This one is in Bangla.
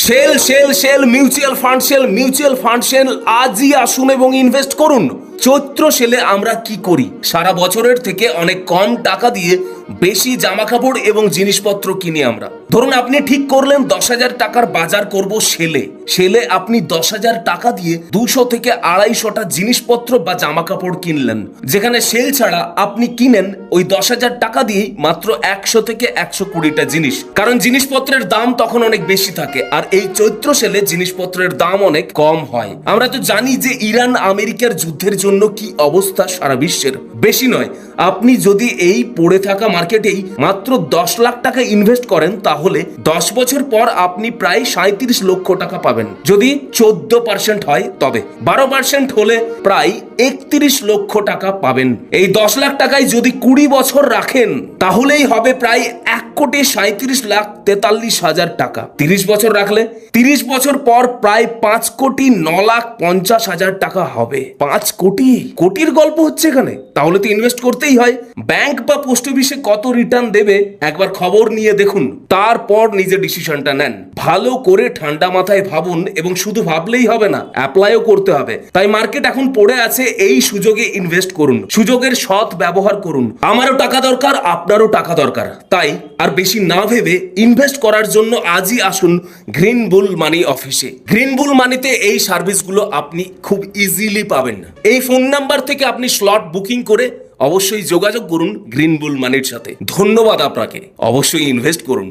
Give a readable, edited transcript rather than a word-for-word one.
Sell sell sell mutual fund sell, mutual fund sell আজই আসুন এবং ইনভেস্ট করুন। চৈত্র সেলে আমরা কি করি? সারা বছরের থেকে অনেক কম টাকা দিয়ে বেশি জামা কাপড় এবং জিনিসপত্র কিনি আমরা। ধরুন আপনি ঠিক করলেন 10,000 টাকার বাজার করব সেলে। সেলে আপনি 10,000 টাকা দিয়ে 200 থেকে 250টা জিনিসপত্র বা জামা কাপড় কিনলেন, যেখানে সেল ছাড়া আপনি কিনেন ওই 10,000 টাকা দিয়েই মাত্র 100 থেকে 120টা জিনিস। কারণ জিনিসপত্রের দাম তখন অনেক বেশি থাকে, আর এই চৈত্র সেলে জিনিসপত্রের দাম অনেক কম হয়। আমরা তো জানি যে ইরান আমেরিকার যুদ্ধের জন্য কি অবস্থা সারা বিশ্বের। বেশি নয়, আপনি যদি এই পড়ে থাকা মার্কেটেই মাত্র 10 লাখ টাকা ইনভেস্ট করেন, তাহলে 10 বছর পর আপনি প্রায় 37 লক্ষ টাকা পাবেন। যদি 14% হয় তবে, 12% হলে প্রায় 31 লক্ষ টাকা পাবেন। এই 10 লাখ টাকায় যদি 20 বছর রাখেন, তাহলেই হবে প্রায় 1,37,43,000 টাকা। 30 বছর রাখলে 30 বছর পর প্রায় 5,09,50,000 টাকা হবে। 5 কোটি কোটির গল্প হচ্ছে এখানে। তাহলে তো ইনভেস্ট করতেই হয়। ব্যাংক বা পোস্ট অফিসে কত রিটার্ন দেবে একবার খবর নিয়ে দেখুন, তারপর নিজে ডিসিশনটা নেন। ভালো করে ঠান্ডা মাথায় ভাবুন, এবং শুধু ভাবলেই হবে না, অ্যাপ্লাইও করতে হবে। তাই মার্কেট এখন পড়ে আছে, এই সুযোগে ইনভেস্ট করুন, সুযোগের সৎ ব্যবহার করুন। আমারও টাকা দরকার, আপনারও টাকা দরকার। তাই আর বেশি না ভেবে ইনভেস্ট করার জন্য আজই আসুন গ্রিন বুল মানি অফিসে। গ্রিন বুল মানিতে এই সার্ভিসগুলো আপনি খুব ইজিলি পাবেন। এই ফোন নাম্বার থেকে আপনি স্লট বুকিং করে অবশ্যই যোগাযোগ করুন গ্রিন বুল মানির সাথে। ধন্যবাদ আপনাকে, অবশ্যই ইনভেস্ট করুন।